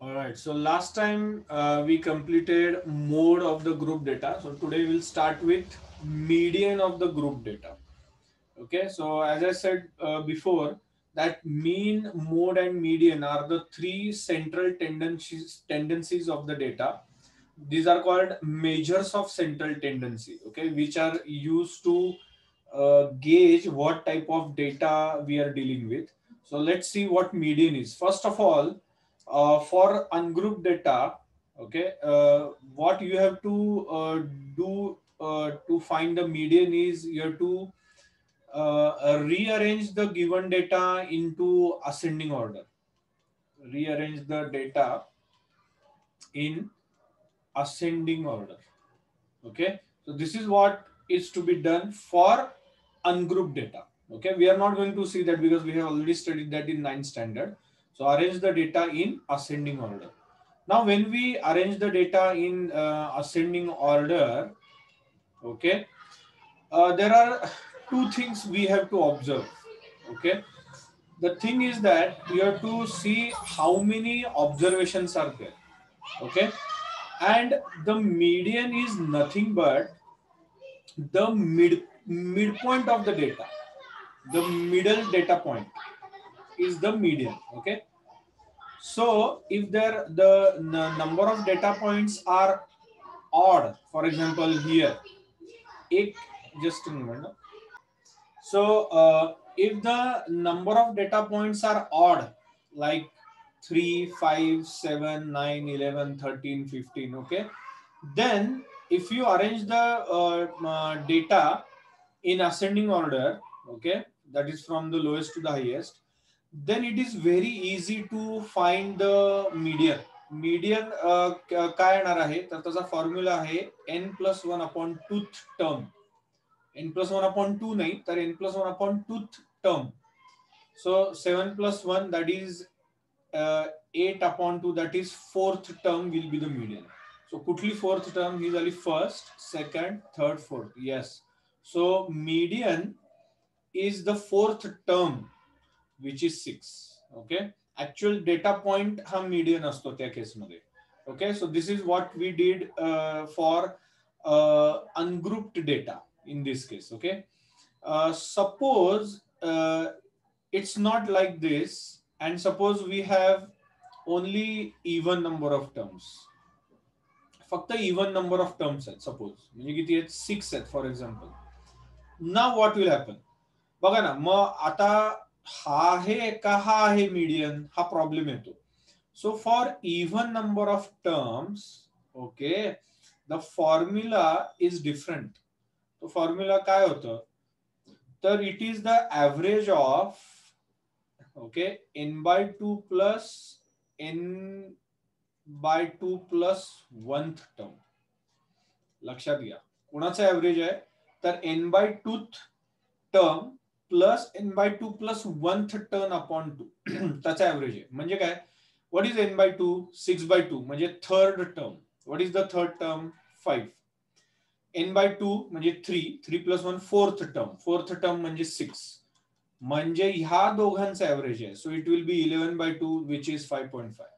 All right. So last time we completed mode of the group data. So today we'll start with median of the group data. Okay. So as I said before, that mean, mode, and median are the three central tendencies of the data. These are called measures of central tendency. Okay, which are used to gauge what type of data we are dealing with. So let's see what median is. First of all, for ungrouped data, okay, what you have to do to find the median is you have to rearrange the given data into ascending order. Rearrange the data in ascending order. Okay, so this is what is to be done for ungrouped data. Okay, we are not going to see that because we have already studied that in 9th standard. So arrange the data in ascending order. Now when we arrange the data in ascending order, okay, there are two things we have to observe. Okay, the thing is that we have to see how many observations are there. Okay, and the median is nothing but the midpoint of the data. The middle data point is the median. Okay, so if the number of data points are odd, for example here एक just a moment. So if the number of data points are odd, like 3, 5, 7, 9, 11, 13, 15, okay, then if you arrange the data in ascending order, okay, that is from the lowest to the highest, then it is very easy to find the median. Median काय येणार आहे तर त्याचा formula आहे n plus 1 upon tooth term. n plus 1 upon 2 नाही तर n plus 1 upon tooth term. So 7 plus 1, that is 8 upon 2, that is fourth term will be the median. So कुठली fourth term ही झाली first, second, third, fourth. Yes. So median is the fourth term, which is 6. Okay, actual data point हा median असतो त्या case मध्ये. Okay, so this is what we did for ungrouped data in this case. Okay, suppose it's not like this, and suppose we have only even number of terms. फक्त even number of terms आहेत suppose, म्हणजे किती आहेत 6 आहेत for example. Now what will happen? बघा ना, मग आता हा आहे का हा आहे मीडियन, हा प्रॉब्लेम येतो. So for even number of terms, okay, the formula is different. तो फॉर्म्युला काय होतं तर it is the average of, okay, n/2 plus n/2 plus 1th term. लक्षात घ्या कोणाचा ऍव्हरेज आहे तर n/2 term plus n/2 plus 1th turn upon 2 त्याचा ऍव्हरेज आहे. म्हणजे काय, व्हॉट इज n/2? 6/2 म्हणजे third term. What is the third term? 5. n/2 म्हणजे 3 plus 1 fourth term. Fourth term म्हणजे 6. म्हणजे ह्या दोघांचा ऍव्हरेज आहे. So it will be 11/2 which is 5.5.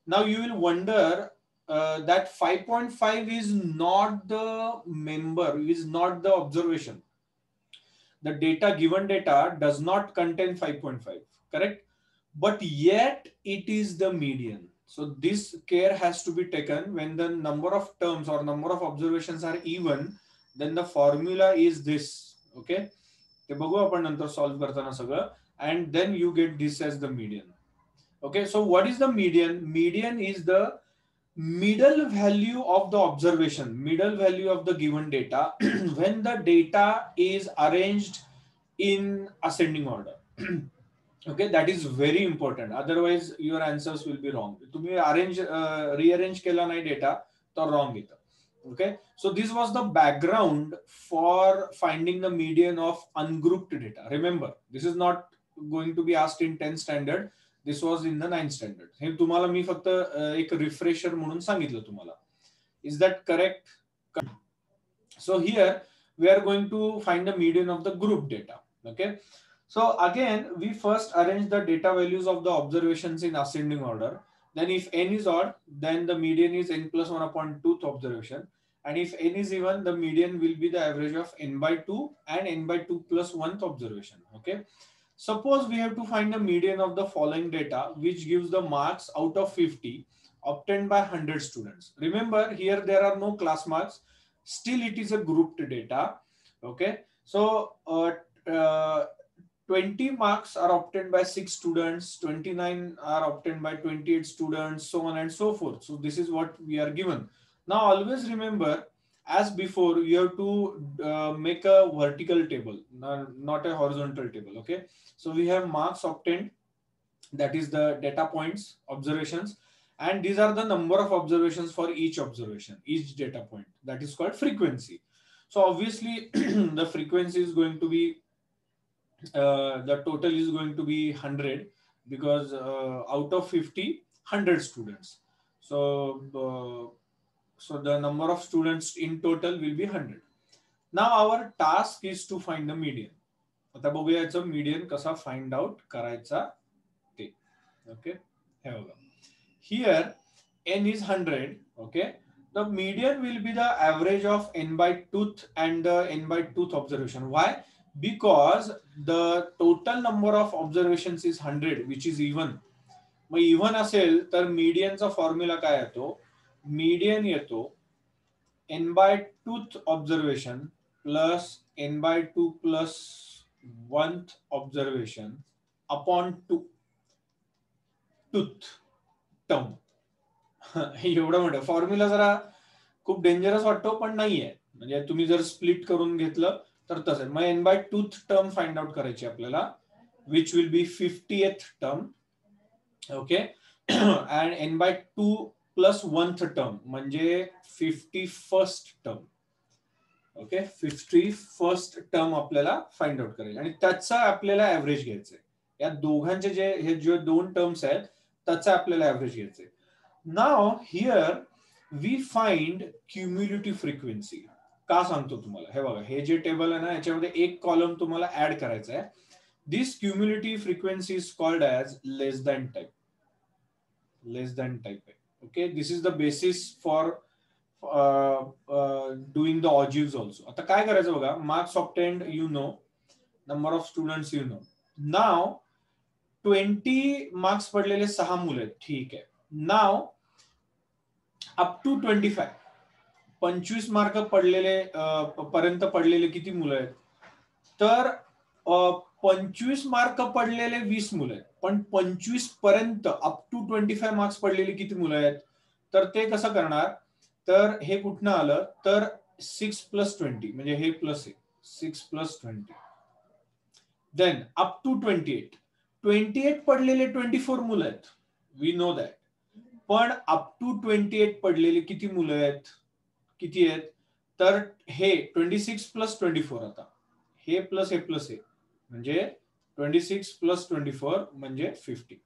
Now you will wonder that 5.5 is not the member, is not the observation. The data, given data does not contain 5.5, correct? But yet it is the median. So this care has to be taken when the number of terms or number of observations are even, then the formula is this. Okay, ते बघू आपण नंतर solve करताना सगळं. And then you get this as the median. Okay, so what is the median? Median is the middle value of the observation, middle value of the given data when the data is arranged in ascending order. Okay, that is very important, otherwise your answers will be wrong. तुम्ही rearrange केला नाही data तर wrong येतं. Okay, so this was the background for finding the median of ungrouped data. Remember, this is not going to be asked in 10th standard. This was in the 9th standard. हे तुम्हाला मी फक्त एक refresher म्हणून सांगितलं तुम्हाला. Is that correct? So here we are going to find the median of the group data. Okay, so again we first arrange the data values of the observations in ascending order. Then if n is odd, then the median is n plus 1 upon 2th observation. And if n is even, the median will be the average of n by 2 and n by 2 plus 1th observation. Okay. Suppose we have to find the median of the following data, which gives the marks out of 50 obtained by 100 students. Remember, here there are no class marks. Still, it is a grouped data. Okay. So, 20 marks are obtained by 6 students, 29 are obtained by 28 students, so on and so forth. So this is what we are given. Now always remember, as before, you have to make a vertical table, not a horizontal table. Okay. So we have marks obtained, that is the data points, observations, and these are the number of observations for each observation, each data point. That is called frequency. So obviously the frequency is going to be the total is going to be 100 because out of 50, 100 students. So the number of students in total will be 100. Now our task is to find the median. आता बघूया याचं median कसा find out करायचा ते. Okay, हे बघा. Here n is 100. Okay, the median will be the average of n by 2th and the n by 2th observation. Why? Because the total number of observations is 100, which is even. Mug even असेल तर मीडियनचा formula काय येतो? Median येतो n by 2th observation plus n by 2 plus 1th observation upon 2th term. एवढं मोठं formula जरा खूप dangerous वाटतो, पण नाहीये. म्हणजे तुम्ही जर स्प्लिट करून घेतलं तर तसं. मग n by 2th term find out करायची आपल्याला, which will be 50th term. Okay. and n by 2 plus 1th term म्हणजे 51st term. Okay, 51st term आपल्याला फाइंड आउट करायची आणि त्याचा आपल्याला ऍव्हरेज घ्यायचंय. या दोघांचे हे जे दोन टर्म्स आहेत त्याचा आपल्याला ऍव्हरेज घ्यायचंय. Now here we find cumulative frequency. का सांगतो तुम्हाला, हे बघा, हे जे टेबल आहे ना, याच्यामध्ये एक कॉलम तुम्हाला ऍड करायचा आहे. This cumulative frequency is called as less than type. Less than type आहे. Okay, this is the basis for doing the ogives also. आता काय करायचं बघा, marks obtained you know, number of students you know. Now 20 marks पडलेले 6 मुलं आहेत, ठीक आहे. Now up to 25 25 मार्क पडलेले पर्यंत पडलेले किती मुलं आहेत? तर 25 मार्क पडलेले 20 मुलं आहेत, पण 25 पर्यंत अप टू 25 मार्क्स पडलेले किती मुलं आहेत? तर ते कसं करणार? तर हे कुठनं आलं तर 6 plus 20 म्हणजे हे प्लस आहे, 6 plus 20. देन अप टू 28 पडलेले 24 मुलं आहेत, वी नो दॅट. पण अप टू 28 पडलेले किती मुलं आहेत? किती आहेत? तर हे 26 plus 24. आता हे प्लस हे प्लस आहे म्हणजे 26 plus 24 म्हणजे 50.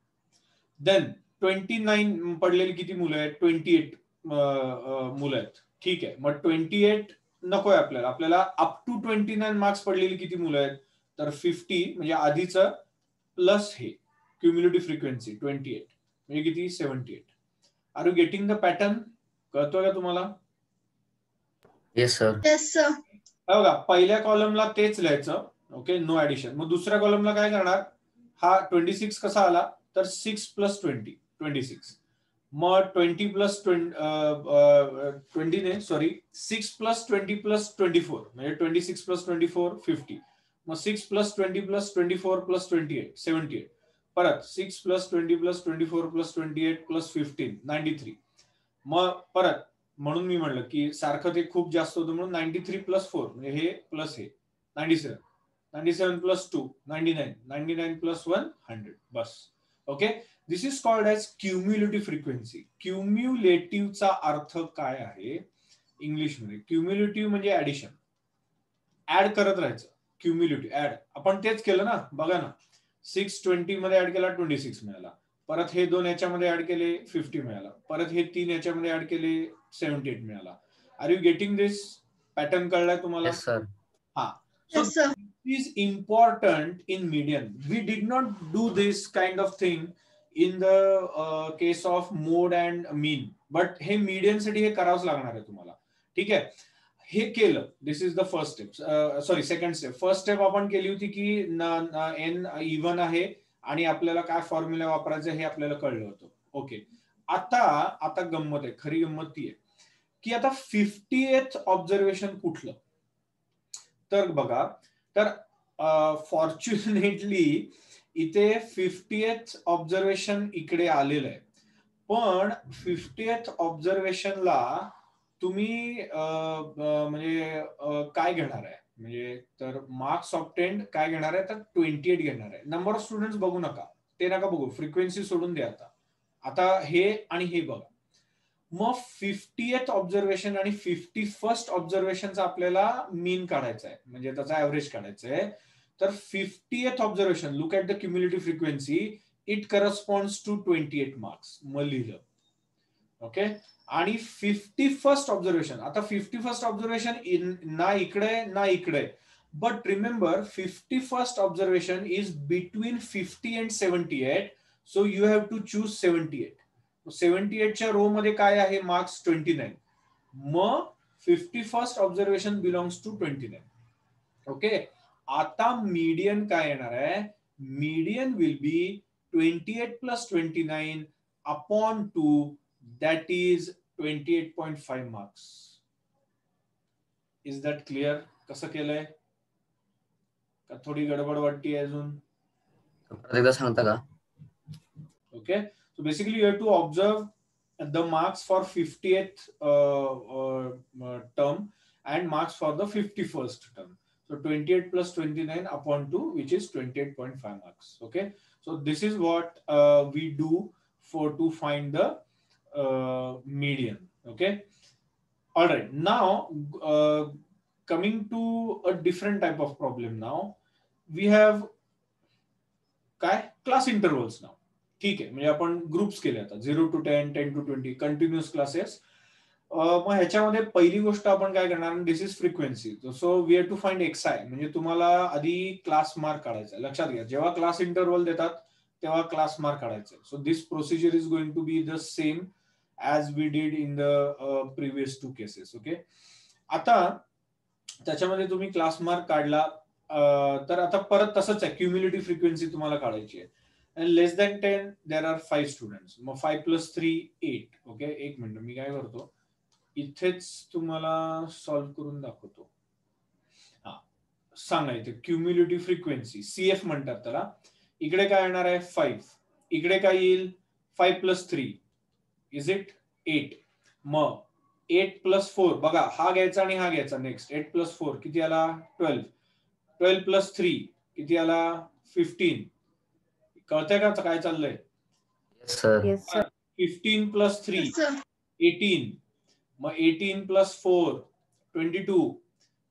देन 29 पडलेले किती मुलं आहेत? 28 मुलं आहेत, ठीक आहे. मग 28 नकोय आपल्याला, आपल्याला अप टू 29 मार्क्स पडलेली किती मुलं आहेत? तर 50 म्हणजे आधीचं प्लस हे क्युम्युलेटिव्ह फ्रिक्वेन्सी 28 म्हणजे किती? 78. Are you getting the pattern? कळतोय का तुम्हाला? Yes sir. Yes sir. बघा, पहिल्या कॉलमला तेच लिहायचं. Okay, no addition. मग दुसऱ्या कॉलमला काय करणार? हा 26 कसा आला? तर 6 plus 20 26. मग 20 plus 20 ने सॉरी 6 plus 20 plus 24 म्हणजे 26 plus 24 50. मग 6 plus 20 plus 24 plus 28 78. परत 6 plus 20 plus 24 plus 28 plus 15 93. मग परत म्हणून मी म्हणलं की सारखं ते खूप जास्त होतं म्हणून 93 plus 4 म्हणजे हे प्लस हे 97. 97 plus 2 99. 99 plus 1 100. बस. Okay, this is called as cumulative frequency. क्युम्युलेटिव्हचा अर्थ काय आहे इंग्लिशमध्ये? क्युम्युलेटिव्ह म्हणजे ऍडिशन, ऍड करत राहायचं. क्युम्युलेटिव्ह ऍड, आपण तेच केलं ना. बघा ना, 6 20 मध्ये ऍड केला 26 मिळाला, परत हे 2 याच्यामध्ये ऍड केले 50 मिळाला, परत हे 3 याच्यामध्ये ऍड केले 78 मिळाला. Are you getting this pattern? कळलाय तुम्हाला? Yes sir. हा. So this is important in median. We did not do this kind of thing in the case of mode and mean, but हे मीडियन साठी हे करावंच लागणार आहे तुम्हाला. ठीक आहे, हे केलं. This is the first step, sorry second step. First step आपण केली होती की एन इव्हन आहे आणि आपल्याला काय फॉर्म्युला वापरायचं हे आपल्याला कळलं होतं. ओके, आता गंमत आहे, खरी गंमत ती आहे की आता 50th ऑब्झर्वेशन कुठलं. तर बघा, तर फॉर्च्युनेटली इथे 50th ऑब्झर्वेशन इकडे आलेलं आहे, पण 50th ऑब्झर्वेशनला तुम्ही म्हणजे काय घेणार आहे, म्हणजे तर मार्क्स ऑब्टेन्ड काय घेणार आहे, तर 28 घेणार आहे. नंबर ऑफ स्टुडंट्स बघू नका, ते नका बघू, फ्रिक्वेन्सी सोडून द्या. आता हे आणि हे बघा. मग 50th ऑब्झर्वेशन आणि 51st ऑब्झर्वेशनचा आपल्याला मीन काढायचा आहे, म्हणजे त्याचा ऍव्हरेज काढायचा आहे. तर 50th observation, look at the cumulative frequency, it corresponds to 28 marks. मग लिहिलं. ओके, आणि 51st ऑब्झर्वेशन, आता 51st ऑब्झर्वेशन ना इकडे ना इकडे, but remember 51st observation is between 50 and 78, so you have to choose 78. 78 च्या रो मध्ये काय आहे, मार्क्स 29. मग 51st observation belongs to 29. Okay, आता मीडियन काय येणार आहे, median will be 28 plus 29 upon 2, that is 28.5 marks. Is that clear? कसं केलंय, का थोडी गडबड वाटते अजून? एकदा सांगता का? Okay, so basically you have to observe the marks for 50th term and marks for the 51st term. So 28 plus 29 upon 2, which is 28.5 marks. Okay, so this is what we do to find the median. Okay, all right, now coming to a different type of problem. Now we have काय, class intervals नाव. ठीक आहे, म्हणजे आपण groups केले, आता 0 to 10, 10 to 20 continuous classes. मग ह्याच्यामध्ये पहिली गोष्ट आपण काय करणार, this is frequency. So we have to find x i, म्हणजे तुम्हाला आधी क्लास मार्क काढायचा. लक्षात घ्या, जेव्हा क्लास इंटरव्हल देतात तेव्हा क्लास मार्क काढायचा. So this procedure is going to be the same as we did in the previous 2 cases. Okay, आता त्याच्यामध्ये तुम्ही क्लास मार्क काढला, तर आता परत तसंच आहे, क्युम्युलेटिव्ह फ्रिक्वेन्सी तुम्हाला काढायची आहे. आणि less than 10 there are 5 students, मग 5 प्लस 3 8. ओके, एक मिनिट, मी काय करतो, इथेच तुम्हाला सॉल्व्ह करून दाखवतो. हा, सांगा इथे क्युम्युलेटिव्ह फ्रिक्वेन्सी, सीएफ म्हणतात त्याला. इकडे काय येणार आहे, 5. इकडे काय येईल, 5 plus 3 is it 8. Mug 8 plus 4, बघा हा घ्यायचा आणि हा घ्यायचा. नेक्स्ट 8 प्लस 4 किती आला, 12. 12 प्लस 3 किती आला, 15. कळतंय का काय चाललंय? Yes, sir. 15 plus 3 18. Mug 18 plus 4 22.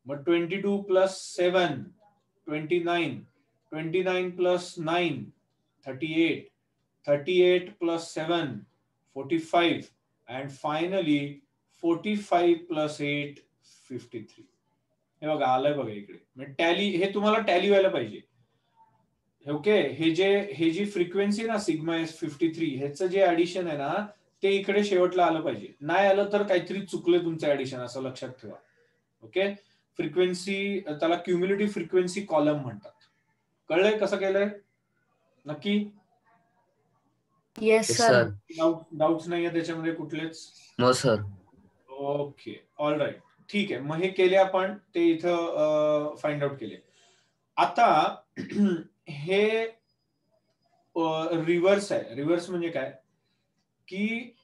Mug 22 plus 7 29. 29 plus 9 38. 38 plus 7 45. and finally 45 plus 8 53. हे बघा आलंय बघा इकडे, म्हणजे टॅली, हे तुम्हाला टॅली व्हायला पाहिजे. ओके, हे जी फ्रिक्वेन्सी ना सिग्मा एस 53, ह्याचं जे ऍडिशन आहे ना ते इकडे शेवटला आलं पाहिजे. नाही आलं तर काहीतरी चुकलंय तुमचं ऍडिशन, असं लक्षात ठेवा. ओके, फ्रिक्वेन्सी, त्याला क्युम्युलेटिव्ह फ्रिक्वेन्सी कॉलम म्हणतात. कळलंय कसं केलंय नक्की? Yes, sir. डाऊट्स नाहीये त्याच्यामध्ये कुठलेच? No, sir. Okay, all right, ठीक आहे. मग हे केले आपण, ते इथं फाइंड आउट केले. आता हे रिव्हर्स आहे. रिव्हर्स म्हणजे काय, की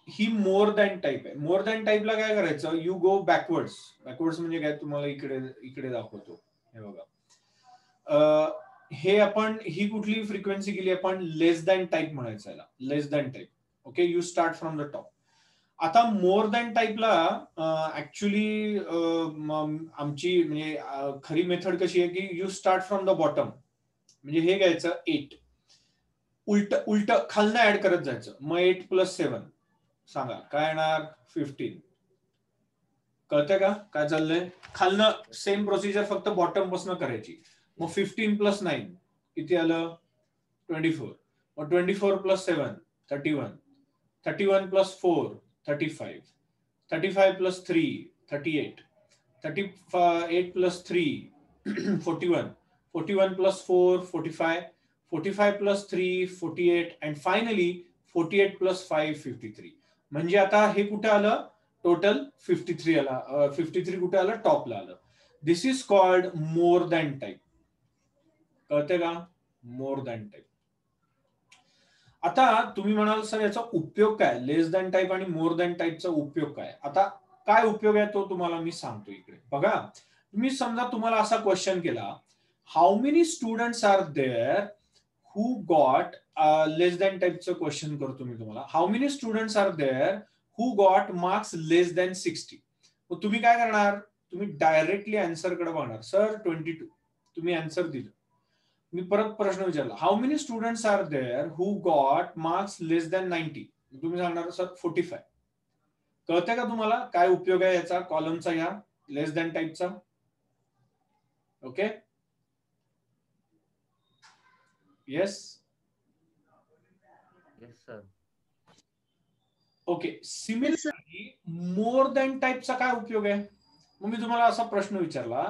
ही मोर दॅन टाईप आहे. मोर दॅन टाईपला काय करायचं, यू गो बॅकवर्ड्स. बॅकवर्ड्स म्हणजे काय, तुम्हाला इकडे दाखवतो. हे बघा, हे आपण ही कुठली फ्रिक्वेन्सी केली आपण, लेस दॅन टाईप म्हणायचं याला, less than type. Okay, you start from the top. आता मोर दॅन टाईपला ऍक्च्युली आमची म्हणजे खरी मेथड कशी आहे की you start from the bottom, म्हणजे हे घ्यायचं 8, उलट खालनं ऍड करत जायचं. मग 8 प्लस 7 सांगा काय येणार, 15. कळतंय का काय चाललंय? खालनं सेम प्रोसिजर, फक्त बॉटम पासून करायची. मग 15 प्लस 9 किती आलं, 24. मग 24 plus 7 31, 31 plus 4 35, 35 plus 3 38, 38 plus 3 41, 41 plus 4 45, 45 plus 3 48 and finally 48 plus 5 53. म्हणजे आता हे कुठे आलं, टोटल 53 आला. 53 कुठे आलं, टॉपला आलं. This is called more than type. कळते का, मोर दॅन टाईप. आता तुम्ही म्हणाल सर याचा उपयोग काय, लेस दॅन टाईप आणि मोर दॅन टाईपचा उपयोग काय. आता काय उपयोग आहे तो तुम्हाला मी सांगतो. इकडे बघा, तुम्ही समजा तुम्हाला असा क्वेश्चन केला, how many students are there who got, less than टाईपचं क्वेश्चन करतो मी तुम्हाला, how many students are there who got marks less than 60. मग तुम्ही काय करणार, तुम्ही डायरेक्टली आन्सर कडे बघणार. सर 22, तुम्ही आन्सर दिलं. मी परत प्रश्न विचारला, how many students are there who got marks less than 90. तुम्ही सांगणार सर 45. कळतंय का तुम्हाला काय उपयोग आहे याचा कॉलमचा, या लेस दॅन टाईपचा. Okay, yes sir. Okay. Similarly more than टाईपचा काय उपयोग आहे. मग मी तुम्हाला असा प्रश्न विचारला,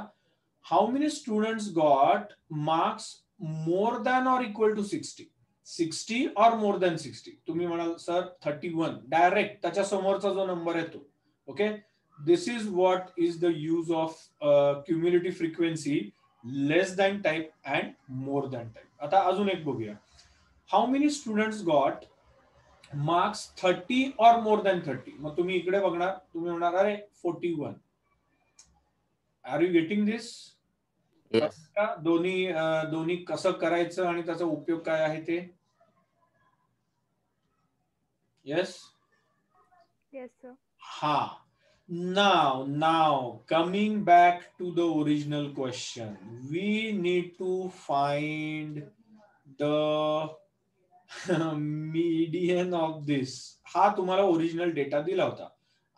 how many students got marks more than or equal to 60. 60 और मोर दॅन 60. तुम्ही म्हणाल सर 31. डायरेक्ट त्याच्या समोरचा जो नंबर आहे तो. Okay, this is what is the use of cumulative frequency, less than type and more than type. आता अजून एक बघूया, हाऊ मेनी स्टुडंट्स गॉट मार्क्स 30 और मोर दॅन 30. मग तुम्ही इकडे बघणार, तुम्ही म्हणणार अरे 41. Are you getting this. दोन्ही कसं करायचं आणि त्याचा उपयोग काय आहे ते. Yes, yes sir. हा. Now coming back to the original question, we need to find the median of this. हा तुम्हाला ओरिजिनल डेटा दिला होता.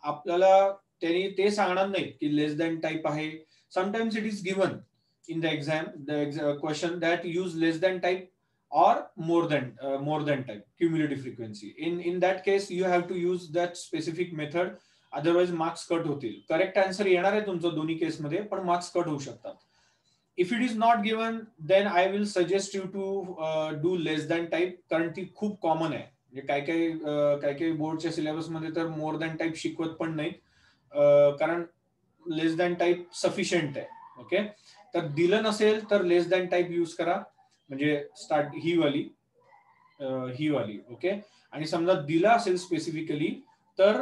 आपल्याला त्यांनी ते सांगणार नाही की लेस दॅन टाईप आहे. Sometimes it is given in the exam, the question that use less than type or more than type cumulative frequency. In that case you have to use that specific method, otherwise marks cut होतील. Correct answer येणार आहे तुमचं दोन्ही case मध्ये, पण marks cut होऊ शकतात. If it is not given then I will suggest you to do less than type, कारण ती खूप कॉमन आहे. म्हणजे काही काही बोर्डच्या सिलेबस मध्ये तर मोर दॅन टाईप शिकवत पण नाहीत, कारण लेस दॅन टाईप सफिशियंट आहे. ओके, तर दिलं नसेल तर लेस दॅन टाईप यूज करा, म्हणजे स्टार्ट ही वाली. ओके, आणि समजा दिला असेल स्पेसिफिकली तर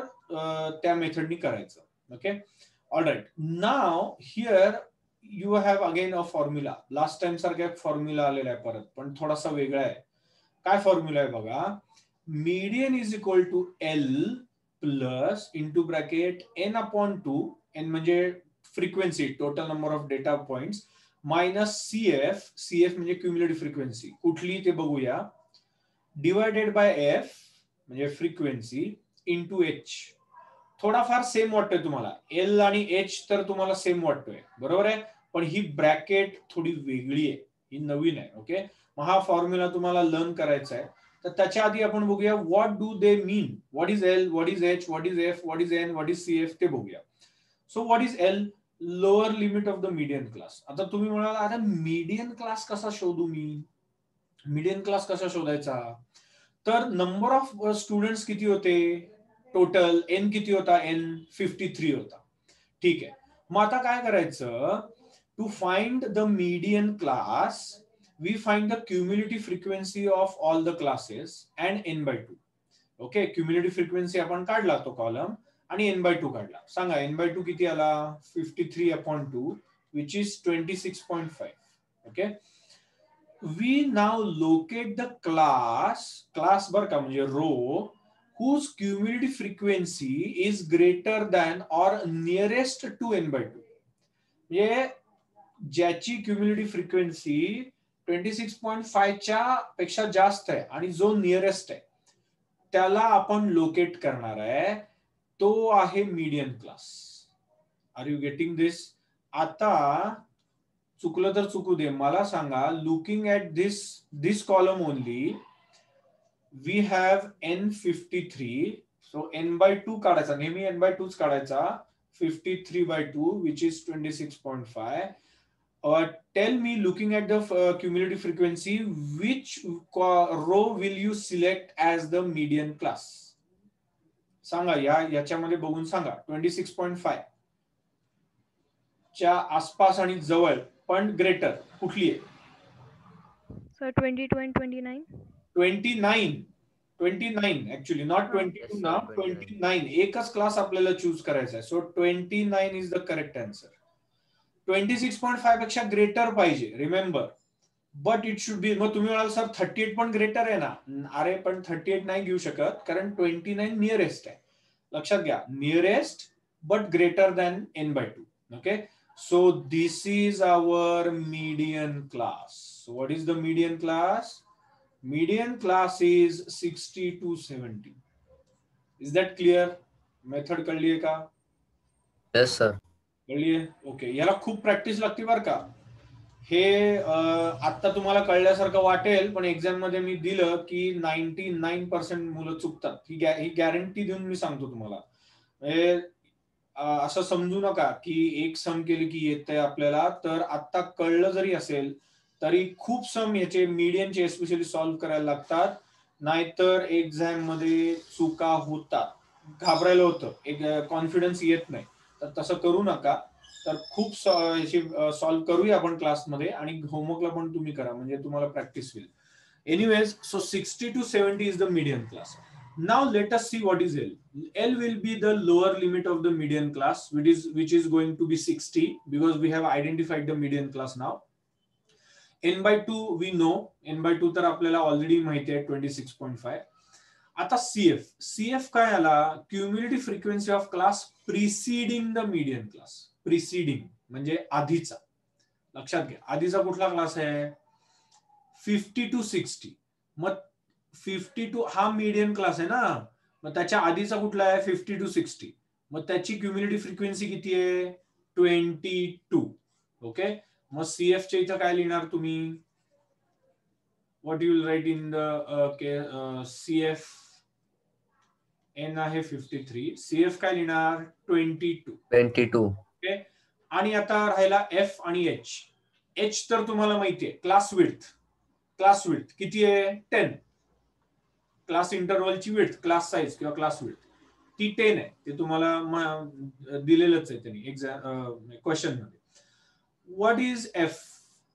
त्या मेथडनी करायचं. Okay, all right. Now here you have again a formula. Last time सारखा फॉर्म्युला आलेला आहे परत, पण थोडासा वेगळा आहे. काय फॉर्म्युला आहे बघा, median is equal to L plus into bracket N upon 2, N म्हणजे frequency, total number of data points, minus CF म्हणजे क्युम्युलेटिव्ह फ्रिक्वेन्सी. कुठली ते बघूया, डिवायडेड बाय एफ म्हणजे फ्रिक्वेन्सी इंटू एच. थोडाफार सेम वाटतोय तुम्हाला, एल आणि एच तर तुम्हाला सेम वाटतोय, बरोबर आहे. पण ही ब्रॅकेट थोडी वेगळी आहे, ही नवीन आहे. ओके, मग हा फॉर्म्युला तुम्हाला लर्न करायचा आहे. तर त्याच्या आधी आपण बघूया what do they mean. What is L, what is H, what is F, what is an, what is CF ते बघूया. So what is L, lower limit of the median class. आता तुम्ही म्हणाल आता मीडियन क्लास कसा शोधू मी, median class कसा शोधायचा. तर नंबर ऑफ स्टुडंट्स किती होते टोटल, एन किती होता, एन 53 होता. ठीक आहे, मग आता काय करायचं, to find the median class we find the cumulative frequency of all the classes and N by 2. Okay, cumulative frequency आपण काढला तो कॉलम आणि एन बाय 2 काढला. सांगा एन बाय 2 किती आला, 53 upon 2 which is 26.5. Okay, we now locate the class बर का, म्हणजे रो whose cumulative frequency is greater than or nearest to n by 2. म्हणजे ज्याची क्युम्युलेटिव्ह फ्रिक्वेन्सी 26.5 च्या पेक्षा जास्त आहे आणि जो नियरेस्ट आहे त्याला आपण लोकेट करणार आहे, तो आहे median class. Are you getting this. आता चुकलं तर चुकू दे, मला सांगा, looking at this column only, we have n53. So n by 2 काढायचा, नेहमी n by 2 काढायचा. 53/2 which is 26.5. Tell me, looking at the cumulative frequency, which row will you select as the median class? सांगा, याच्यामध्ये बघून सांगा. 26.5 च्या आसपास आणि जवळ पण ग्रेटर कुठली आहे? Sir 22 and 29. 29 ऍक्च्युअली, नॉट 22 ना, 29. एकच क्लास आपल्याला चूज करायचा आहे. So 29 is the correct answer. 26.5 पेक्षा ग्रेटर पाहिजे, remember. But it should be, मग तुम्ही म्हणाल सर 38 पण ग्रेटर आहे ना. अरे पण 38 नाही घेऊ शकत, कारण 29 नियरेस्ट आहे. लक्षात घ्या, nearest but greater than n/2. Okay, so this is our median class. So what is the median class? Median class is 60 to 70. Is that clear? Method कळली आहे का? Yes sir. कळली आहे. ओके, याला खूप प्रॅक्टिस लागते बरं का. हे आता तुम्हाला कळल्यासारखं वाटेल, पण एक्झाम मध्ये मी दिलं की 99% मुलं चुकतात. ही गॅरंटी देऊन मी सांगतो तुम्हाला. असं समजू नका की एक सम केली की येतंय आपल्याला. तर आता कळलं जरी असेल तरी खूप सम याचे मीडियनचे एस्पेशली सॉल्व्ह करायला लागतात, नाहीतर एक्झाम मध्ये चुका होतात. घाबरायला होतं, एक कॉन्फिडन्स येत नाही. तर तसं करू नका. तर खूप याची सॉल्व्ह करूया आपण क्लासमध्ये, आणि होमवर्कला पण तुम्ही करा, म्हणजे तुम्हाला प्रॅक्टिस होईल. Anyways, so 60 to 70 is the median class. Now let us see what is L. L will be the lower limit of the median class, which is going to be 60, because we have identified the median class now. n/2 we know, n/2 तर आपल्याला already माहिती आहे 26.5. आता CF काय आला? Cumulative frequency of class preceding the median class. Preceding म्हणजे आधीचा. लक्षात घ्या, आधीचा कुठला क्लास आहे? 50 to 60. मग 52 हा मीडियन क्लास आहे ना, मग त्याच्या आधीचा कुठला आहे? 50 to 60. मग त्याची क्युम्युलेटिव्ह फ्रिक्वेन्सी किती आहे? 22. ओके, मग CF च्या इथं काय लिहिणार तुम्ही? What you will write in the CF? N आहे 53, CF काय लिहिणार? 22. ओके, आणि आता राहिला F आणि H तर तुम्हाला माहिती आहे, क्लास विड्थ किती आहे? 10. क्लास इंटरव्हलची विड्थ, क्लास साईज किंवा क्लास विड्थ ती 10 आहे. ते तुम्हाला दिलेलंच आहे त्यांनी एक्झाम क्वेश्चन मध्ये. What is F?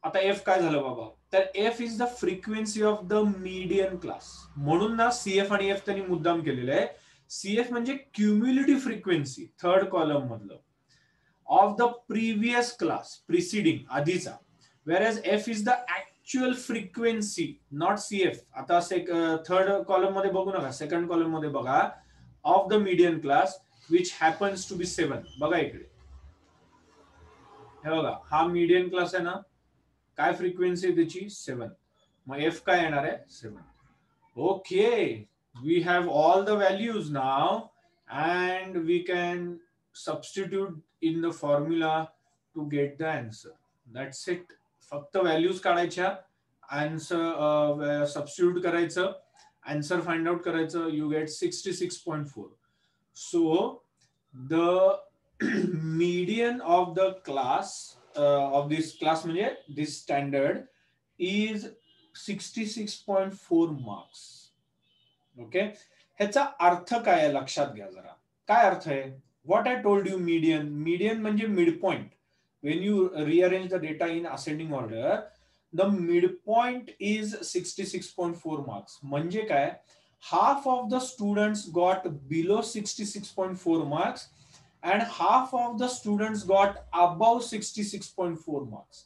आता F काय झालं बाबा? तर F is the frequency of the median class. म्हणून ना CF आणि F त्यांनी मुद्दाम केलेलं आहे. CF म्हणजे क्युम्युलेटिव्ह फ्रिक्वेन्सी, थर्ड कॉलम मधलं, of the previous class, preceding, आधीचा. whereas F is the actual frequency, not CF. आता थर्ड कॉलम मध्ये बघू नका, सेकंड कॉलम मध्ये बघा, of the median class which happens to be 7. बघा इकडे, हे बघा, हा मीडियन क्लास आहे ना, काय फ्रिक्वेन्सी त्याची? 7. मग F काय येणार आहे? 7. Okay, we have all the values now and we can substitute in the formula to get the answer. That's it. फक्त व्हॅल्यूज काढायच्या, आन्सर सबस्टिट्यूट करायचं, आन्सर फाइंड आउट करायचं. You get 66.4. So the median of the class of this class म्हणजे this standard is 66.4 marks. Okay, ह्याचा अर्थ काय आहे लक्षात घ्या जरा. काय अर्थ आहे? What I told you, median म्हणजे mid point. when you rearrange the data in ascending order, the midpoint is 66.4 marks. म्हणजे काय? Half of the students got below 66.4 marks and half of the students got above 66.4 marks.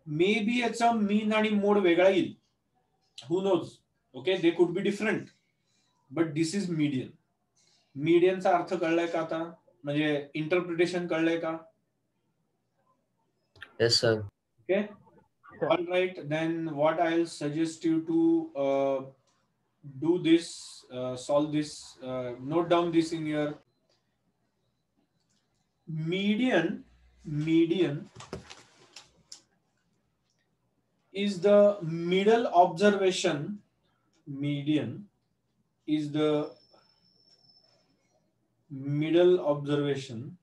Maybe याचा mean आणि mode वेगळा येईल, who knows. Okay, they could be different, but this is median. मीडियनचा अर्थ कळलाय का आता? म्हणजे interpretation कळलंय का? Yes sir. Okay, all right, then what I'll suggest you to do this, solve this, note down this in your median is the middle observation. Median is the middle observation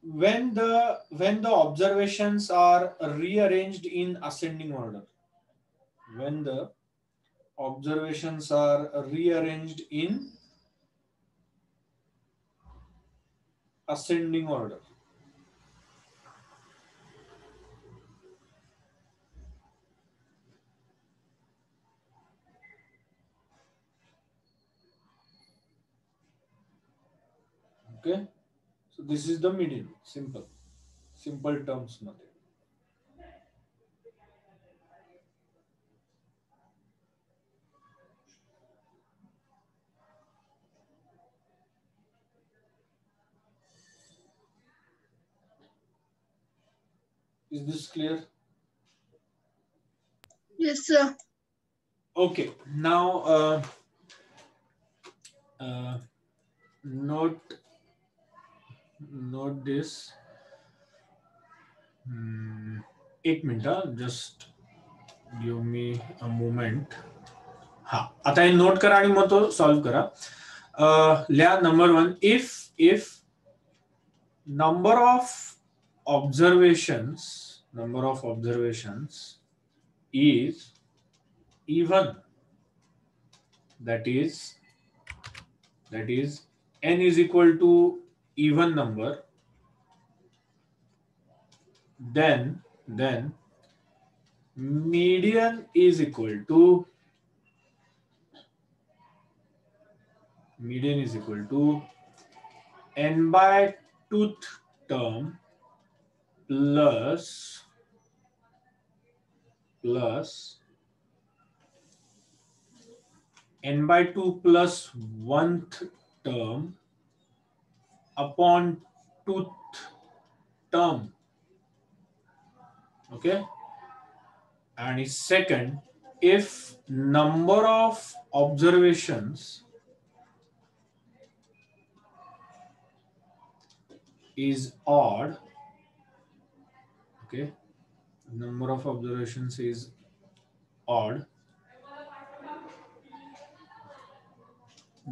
when the observations are rearranged in ascending order. When the observations are rearranged in ascending order. Okay, so this is the median. Simple terms मध्ये. Is this clear? Yes, sir. Okay, now note this. एक minute, just give me a moment. हा, आता हे note करा आणि मग तो solve करा. लिहा number 1, if number of observations is even, that is n is equal to even number, then median is equal to n by tooth term plus n by 2 plus 1th term upon tooth term. Okay, and second, if number of observations is odd, okay, number of observations is odd,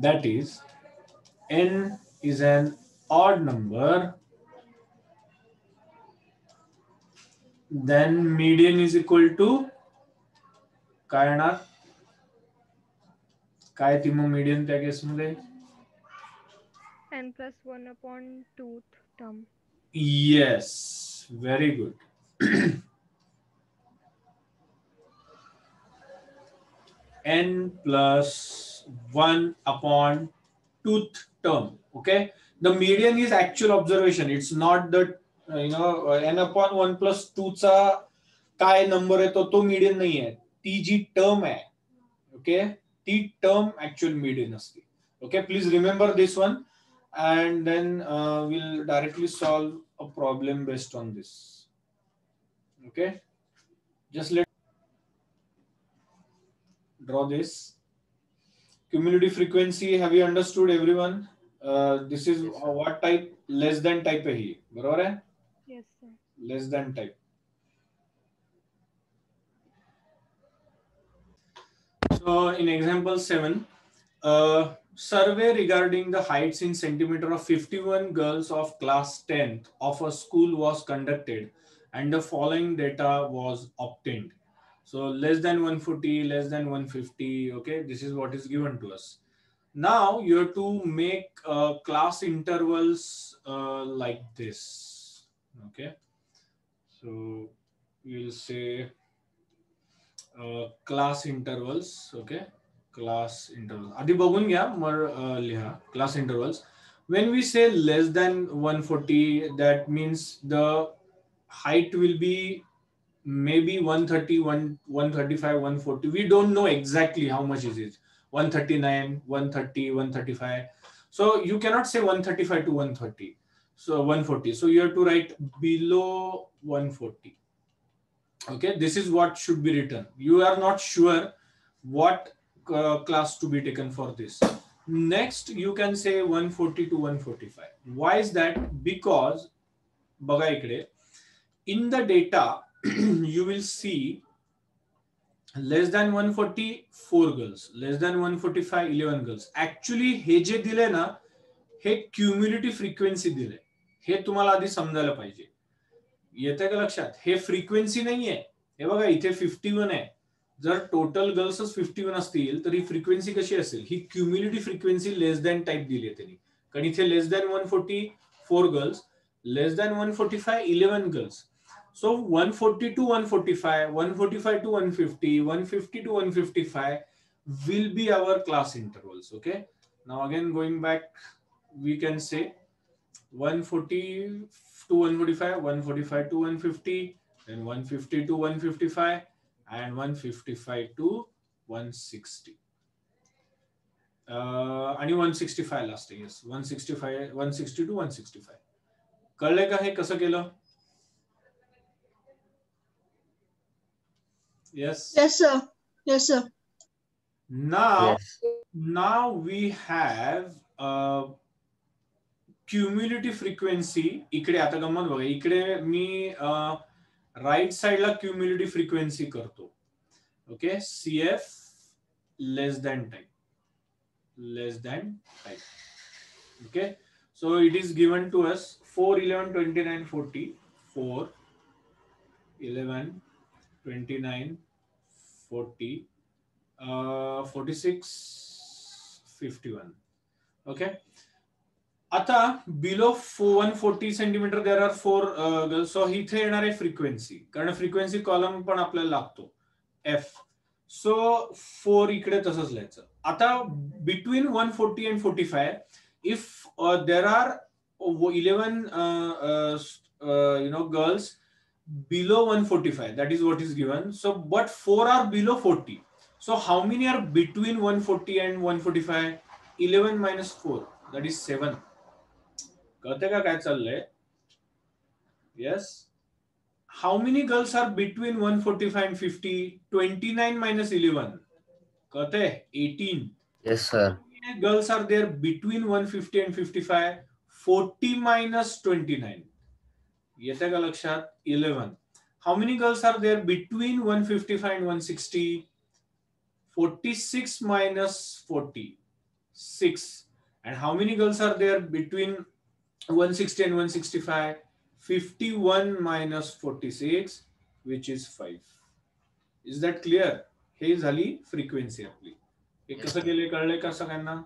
that is n is an odd number, then median is equal to काय येणार, काय ती मग median त्या case मध्ये n plus 1 upon tooth term. Yes, very good. n plus 1 upon tooth term. Okay, the median is actual observation, it's not the n upon 1 plus 2 चा काय number आहे तो median नाही आहे, ती जी टर्म आहे. ओके, ती टर्म actual median असते. Okay, please remember this one, and then we'll directly solve a problem based on this. Okay, just let draw this cumulative frequency. Have you understood, everyone? This is what type? Less than type है ही, बरोबर है? Yes, sir. Less than type. So in example 7, survey regarding the heights in centimeter of 51 girls of class 10th of a school was conducted, and the following data was obtained. So less than 140, less than 150. Okay, this is what is given to us. Now you have to make class intervals like this. Okay, so we'll say class intervals. Okay, class intervals आधी बघून घ्या, मग लिहा class intervals. When we say less than 140, that means the height will be maybe 130, 135, 140. We don't know exactly how much is it. 139, 130, 135. So you cannot say 135 to 130. So 140. So you have to write below 140. Okay, this is what should be written. You are not sure what class to be taken for this. Next, you can say 140 to 145. Why is that? Because बघा इकडे in the data you will see less than 140 4 girls, less than 145 11 girls. Actually हे जे दिले ना हे cumulative frequency दिले. हे तुम्हाला आधी समजायला पाहिजे. येते का लक्षात? हे फ्रिक्वेन्सी नाहीये. हे बघा इथे 51 आहे. जर टोटल गर्ल्सच 51 असतील तर ही फ्रिक्वेन्सी कशी असेल? ही cumulative frequency less than type दिली आहे त्यांनी. कारण इथे less than 140 4 girls, less than 145 11 girls. So 140 to 145, 145 to 150, 150 to 155 will be our class intervals. Okay. Now again going back, we can say 140 to 145, 145 to 150, then 150 to 155, and 155 to 160. आणि 165 last. Yes 165 160 to 165. कळले का हे कसं केलं? Yes. Yes, sir. Yes, sir. Now, Yes. now we have cumulative frequency. इकडे आता गंमत बघा. इकडे मी राइट साइडला cumulative frequency करतो. Okay, CF less than type. Less than type. Okay, so it is given to us 4, 11, 29, 40. 4, 11, 29, 40, 46, 51. Okay. आता below 140 centimetre there are 4 girls. So इथे येणार आहे फ्रिक्वेन्सी, कारण फ्रिक्वेन्सी कॉलम पण आपल्याला लागतो F. सो 4 इकडे तसंच लिहायचं. आता between 140 and 45 if there are 11 girls below 145, that is what is given. So but 4 are below 40. So how many are between 140 and 145? 11 minus 4, that is 7. कळते का काय चाललंय? Yes. How many girls are between 145 and 50? 29 minus 11. कळते? 18. Yes, sir. How many girls are there between 150 and 55? 40 minus 29. येते का लक्षात? 11. How many girls are there between 155 and 160? 46 minus 40, 6. And how many girls are there between 160 and 165? 51 minus 46, which is 5. Is that clear? हे झाली frequency आपली. हे कसं केले कळले का सगळ्यांना?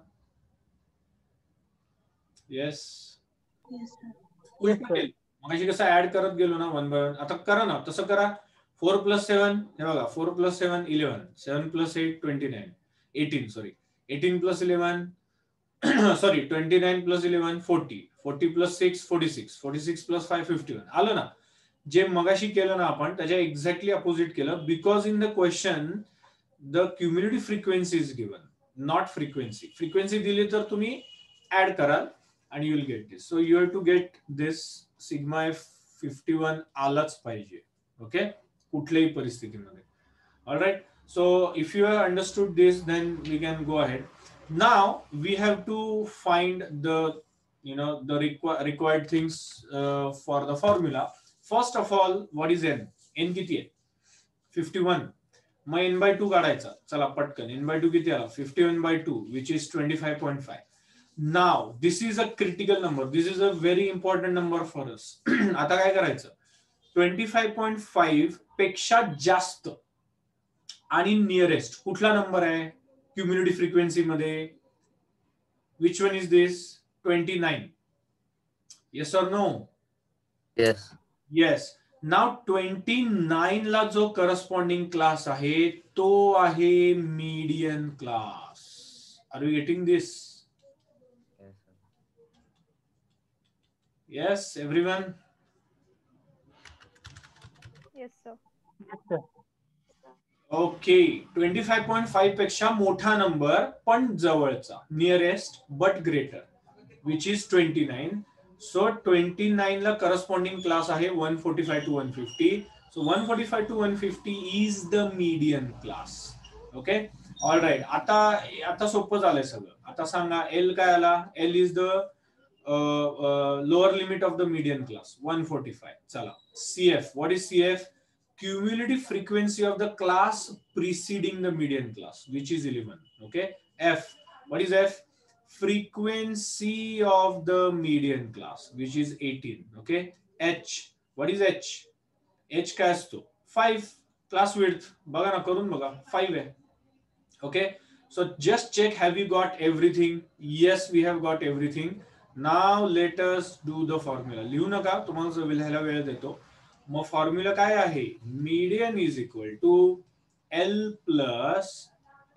येस. Yes, sir. मगाशी कसं ऍड करत गेलो ना 1 by 1. आता करा ना तसं करा. 4 plus 7, हे बघा 4 plus 7 11, 7 plus 8 29, 18 sorry, 18 plus 11 sorry 29 plus 11 40, 40 plus 6 46, 46 plus 5 51. आलं ना? जे मगाशी केलं ना आपण त्याच्या एक्झॅक्टली अपोजिट केलं. Because in the question the cumulative frequency is given, not frequency. Frequency दिली तर तुम्ही ऍड कराल आणि you will get this. So you have to get this sigma F 51 आलाच पाहिजे. ओके, कुठल्याही परिस्थितीमध्ये. Alright, so if you have understood this then we can go ahead. Now we have to find the the required things for the formula. First of all, what is n? n किती आहे? 51. मग n by 2 काढायचा. चला पटकन. n by 2 किती आला? 51 by 2, which is 25.5. Now this is a critical number. This is a very important number for us. आता काय करायचं? 25.5 पेक्षा जास्त आणि नियरेस्ट कुठला नंबर आहे क्युम्युलेटिव्ह फ्रिक्वेन्सी मध्ये? Which one is this? 29. Yes or no? Yes. Yes. Now 29 ला जो करस्पॉन्डिंग क्लास आहे तो आहे median class. Are you getting this? Yes, sir. Yes, everyone? Yes, sir. Okay. 25.5 पेक्षा मोठा नंबर पण जवळचा, nearest but greater, which is 29. So 29 ला corresponding class आहे 145 to 150. So 145 to 150 is the median class. Okay. Alright. आता सोपं झालंय सगळं. आता सांगा एल काय आला. L is the lower limit of the median class 145. चला CF. What is CF? Cumulative frequency of the class preceding the median class, which is 11. Okay. F. What is F? Frequency of the median class, which is 18. Okay. H. What is H? H काय असतो? 5. Class width बघा ना, करून बघा. 5 आहे. Okay. So just check, have you got everything? Yes, we have got everything. Now let us do the formula. लिहू नका, तुम्हाला लिहायला वेळ देतो. मग फॉर्म्युला काय आहे? Median is equal to L plus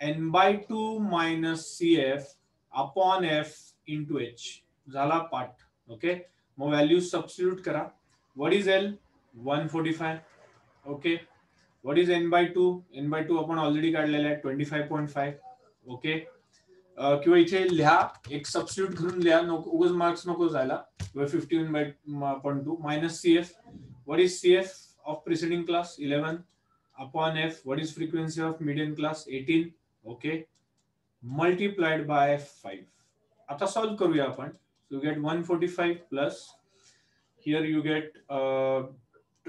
n/2 minus CF upon F into H. झाला पाठ. ओके. मग व्हॅल्यू सबस्टिट्यूट करा. What is L? 145. Okay. What is n/2? n/2 आपण ऑलरेडी काढलेला आहे 25.5. ओके. किंवा इथे लिहा, एक सबस्टिट्यूट करून लिहा, उगाच मार्क्स नको जायला. 15/2 minus CF. What is CF of preceding class? 11 upon F. What is frequency of median class? 18. Okay. Multiplied by 5. आता solve करूया आपण. So you get 145 plus here you get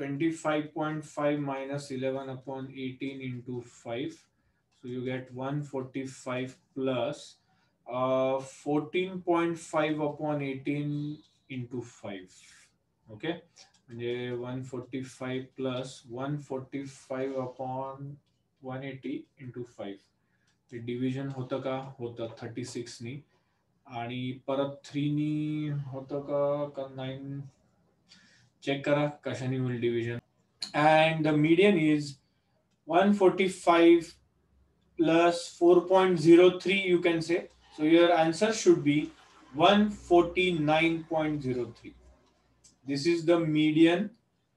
25.5 minus 11 upon 18 into 5. So you get 145 plus 14.5 upon 18 into 5. Okay. म्हणजे 145 plus 145 upon 180 into 5. ते division होतं का? होतं 36 नी. आणि परत 3 नी होतं का 9? चेक करा कशाने होईल division. And the median is 145 plus 4.03 you can say. So your answer should be 149.03. This is the median.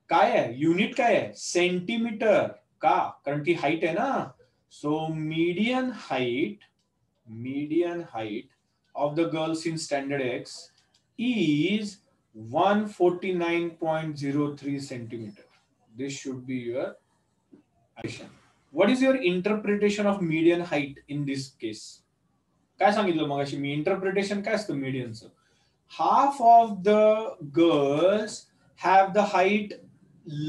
काय आहे? युनिट काय आहे? सेंटीमीटर. का? कारण ती हाईट आहे ना. So median height of the girls in standard x is 149.03 centimetre. This should be your question. What is your interpretation of median height in this case? काय सांगितलं मगाशी मी? इंटरप्रिटेशन काय असतं मीडियनचं? Half of the girls have the height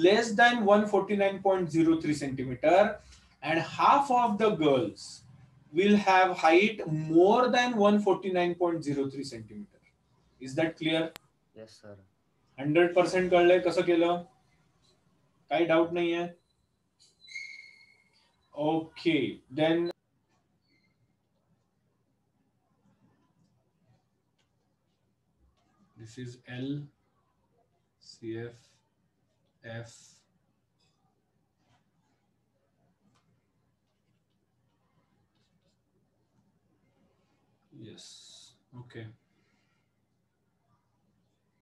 less than 149.03 centimeter and half of the girls will have height more than 149.03 centimeter. Is that clear? Yes, sir. 100% कळलंय कसं केलं? काही doubt नाहीये? Okay. Then this is L, CF, F. Yes. Okay.